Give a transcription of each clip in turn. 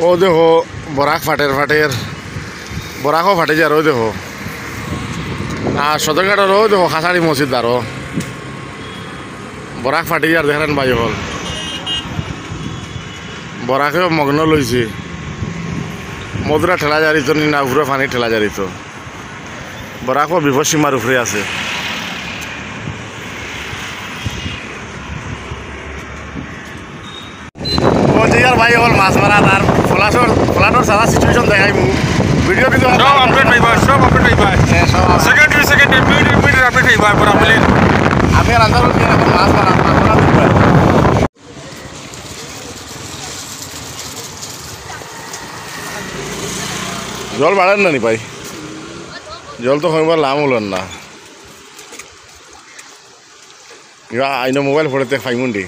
ও দেখো বরাক ফাটের বরাকও ফাটে যায় আরও দেখো। আর সদরঘাটেরও দেখো খাসাড়ি মসজিদ আরও বরাক ফাটি আর দেখেন বাই হল বরাকেও মগ্ন লইছে মধুরা ঠেলা জারিত না উপরে পানি ঠেলা জারিত বরাকও বিপদ সীমার উপরে আছে। আর ভাই হল মাছ মারা আর ফলাটোর সারা সিচুয়েশন দেখাই ভিডিও কিন্তু সব আপডেট পাইবা সেকেন্ডারি মিনিট আপডেট পাইবা পুরা বলে আমি আর আন্দাজ করি না মাছ মারা জল বাড়েন না নি ভাই জল তো হইবার লাম হলেন না আইন মোবাইল ফোড়েতে ফাইমুন্ডি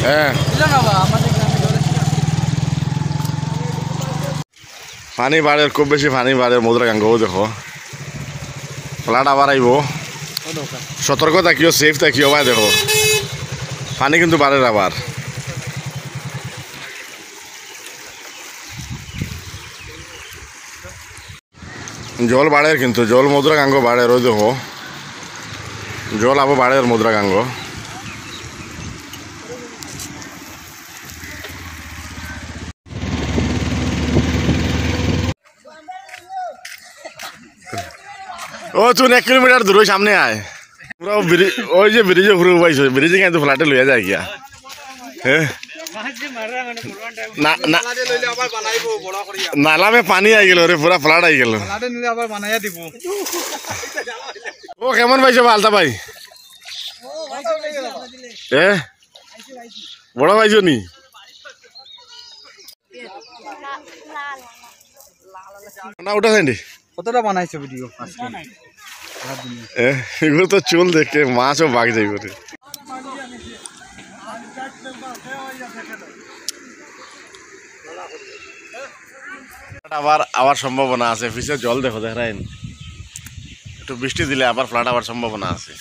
হ্যাঁ পানি বাড়ে খুব বেশি পানি বাড়ে মধুরা গাঙ্গও দেখো ফ্লাড আবার আইব সতর্ক থাকিও সেফ থাকিও ভাই দেখো পানি কিন্তু বাড়ে আবার জল বাড়ে কিন্তু জল মধুরা গাঙ্গ বাড়ে রো দেখো জল আবার বাড়ে মধুরা গাঙ্গ ও তুই 1 কিলোমিটার দূর সামনে আয় পুরো ওই যে ব্রিজে ঘুরে পাইছো ব্রিজে কিন্তু ফ্লাটে লইয়া যায় গিয়া হ্যাঁ নালা মে পানি আই গেল রে পুরা ফ্লাট আই গেল ও কেমন পাইছো আলতা ভাই এ বড় পাইছো নি না ওটা সাইন্ডি কতটা বানাইছো ভিডিও এগুলো তো চুল দেখে মাছও বাঘ যাইব রে আবার আবার সম্ভাবনা আছে পিছে জল দেখো দেখেন একটু বৃষ্টি দিলে আবার ফ্লাড আবার সম্ভাবনা আছে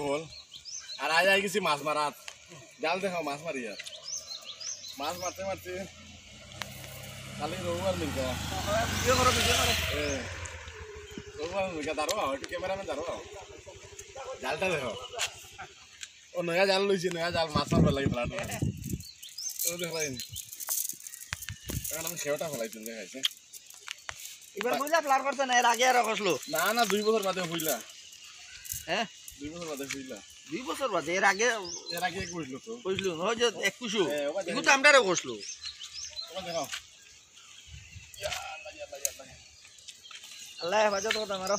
হল আর আজ আই গেছি মাছ মারাত জাল দেখো মাছ মারি আর মাছ মারতে মারতে খালি রবিবার মিলকা রবিবার মিলকা দাঁড়ো একটু ক্যামেরাম্যান দাঁড়ো জালটা দেখো ও নয়া জাল লইছে নয়া জাল মাছ মারবার লাগে ফেলানো ও দেখলাম এখন আমি সেওটা ফেলাইছেন দেখাইছে এবার বুঝলা প্লান করছ না এর আগে আর কসলো না 2 বছর বাদে হইলা হ্যাঁ 2 বছর বাদে হইলা 2 বছর বাদে এর আগে কইলো তো কইলো হয় যে 21 এগু তো আমরারে কসলো ওটা দেখো আল্লাহ বাজা তো আমারো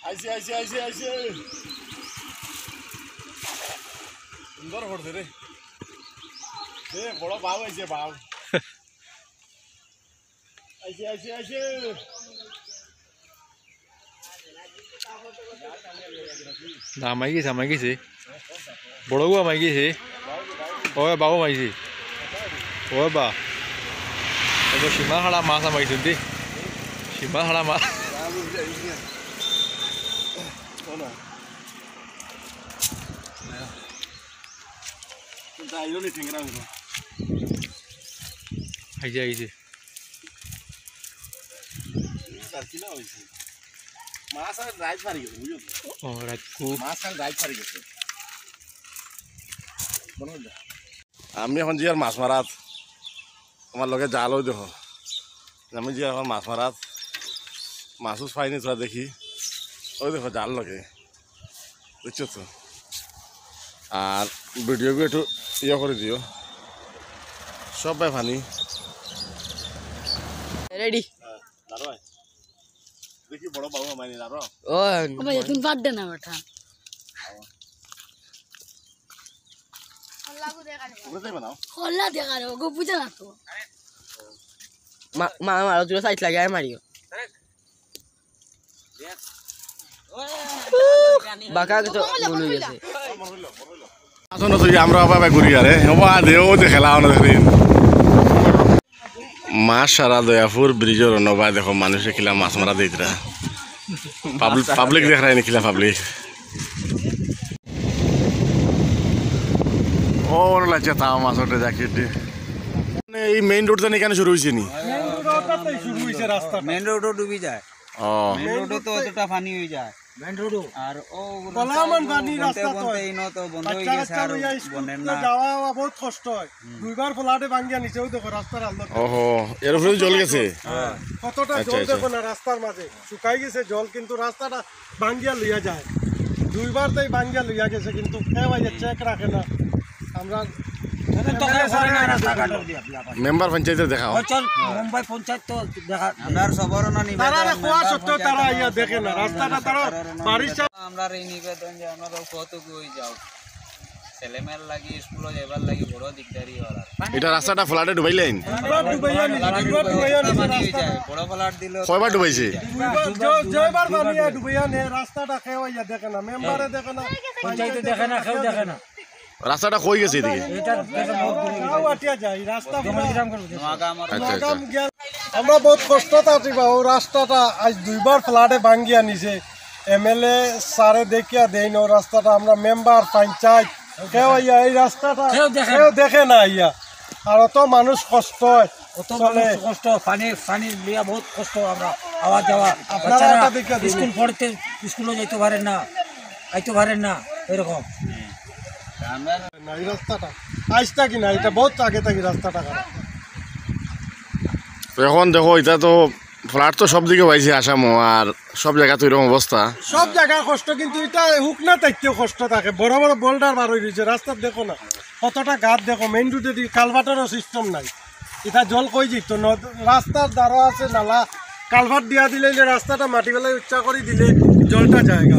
আইছে সুন্দর পড়ছে রে বড় বাউ আইছে বাউ আইছে আমাই গেছে বড় গো আমাই গেছে ওই বাবু মাইছে ওই বা এবার সীমা হাড়া মাছ আমাইছেন দি সীমা হাড়া মাছ আইছে মাছ আর রাইট পারি গেছে বুঝছো ও রাতকু মাছ আর রাইট পারি গেছে আমি এখন যে আর মাছ মারাত আমার লগে জাল ওই দেখো আমি যে এখন মাছ মারাত মাছও পাইনি তোরা দেখি ওই দেখো জাল লগে বুঝছো তো আর ভিডিওকে একটু ইয়ে করে দিও সব ভাই ফানি রেডি দাঁড়ো দেখি বড় বাবু মাইনি দাঁড়ো ও ভাই তুমি বাদ দে না বেটা হল্লা দেখা রে গো বুঝা না তো মা মারো তুই সাইড লাগাই মারিও বাকা তো বলে গেছে আসুন তুই আমরা বাবা ঘুরি আরে ও দেও দেখলা না দেখি মাছ সারা দয়াপুর ব্রিজের নবায় দেখো মানুষে খিলা মাছ মারা দিতরা পাবলিক দেখ রায় নিখিলা পাবলিক ও লাগছে তাও মাছ ওঠে দেখি এই মেইন রোড জানি কেন শুরু হয়েছে নি মেন রোডও ডুবি যায় ও মেন রোডও তো অতটা পানি হয়ে যায় মেন রোডও আর ও কলামান পানি রাস্তা তো ইনো তো বন্ধ হয়ে বাচ্চা গেছে কাচ্চা আর লইয়া স্কুল বনের না যাওয়া আওয়া বহুত কষ্ট হয় দুইবার ফ্লাডে ভাঙ্গিয়া নিচেও দেখো রাস্তার আলো ওহো এর উপরে জল গেছে কতটা আচ্ছা, জল আচ্ছা। দেখো না রাস্তার মাঝে শুকাই গেছে জল কিন্তু রাস্তাটা ভাঙ্গিয়া লইয়া যায় দুইবার তাই ভাঙ্গিয়া লইয়া গেছে কিন্তু কেউ চেক রাখে না আমরা মেম্বার পঞ্চায়েতের দেখাও মুম্বাই পঞ্চায়েত তো দেখা আমরা সবার না তারা নিবেদন খোয়া সত্ত্বেও তারা ইয়া দেখে না রাস্তাটা তারা বাড়ির আমরা এই নিবেদন যে আমরা কত কই যাও ছেলেমেয়ের লাগি স্কুলে যাবার লাগি বড় দিকদারি হওয়ার এটা রাস্তাটা ফ্লাডে ডুবাইলেন দুইবার ডুবাইয়া নিছে, দুইবার ডুবাইয়া নিছে পানি হয়ে রাস্তাটা। যায় বড় ফলাট দিলে কয়বার ডুবাইছে জয়বার বানিয়ে ডুবাইয়া নে রাস্তাটা কেউ ইয়া দেখে না মেম্বারে দেখে না পঞ্চায়েতে দেখে না কেউ দেখে না রাস্তাটা কই গেছে এদিকে তাও আটিয়া যায় রাস্তা পুরা নোয়াগাম আর আচ্ছা আচ্ছা লাগাম গেল। আমরা বহুত কষ্টতে আছি বাবু রাস্তাটা আজ দুইবার ফ্লাডে ভাঙ্গিয়া নিছে এমএলএ সারে দেখিয়া দেই না রাস্তাটা আমরা মেম্বার পঞ্চায়েত কেউ ইয়া এই রাস্তাটা কেউ দেখে না ইয়া আর অত মানুষ কষ্ট হয় চলে কষ্ট পানির লিয়া বহুত কষ্ট আমরা আওয়া যাওয়া আপনারা বাচ্চারা এটা দেখে দিন। স্কুল পড়তে স্কুলে যাইতে পারেন না আইতে পারেন না এরকম আমরা না এই রাস্তাটা আজ থাকি না এটা বহুত আগে থাকি রাস্তাটা খারাপ তো এখন দেখো এটা তো ফ্লাড তো সব দিকে পাইছে আসামও আর সব জায়গা তো এরকম অবস্থা সব জায়গায় কষ্ট কিন্তু এটা হুক না থাকতেও কষ্ট থাকে বড় বড় বোল্ডার বার হয়ে রয়েছে রাস্তা দেখো না কতটা গাছ দেখো মেইন রোডে কালভার্টেরও সিস্টেম নাই এটা জল কই যেত রাস্তার দ্বারা আছে নালা কালভার্ট দিয়া দিলে রাস্তাটা মাটি বেলায় উচ্চা করে দিলে জলটা জায়গা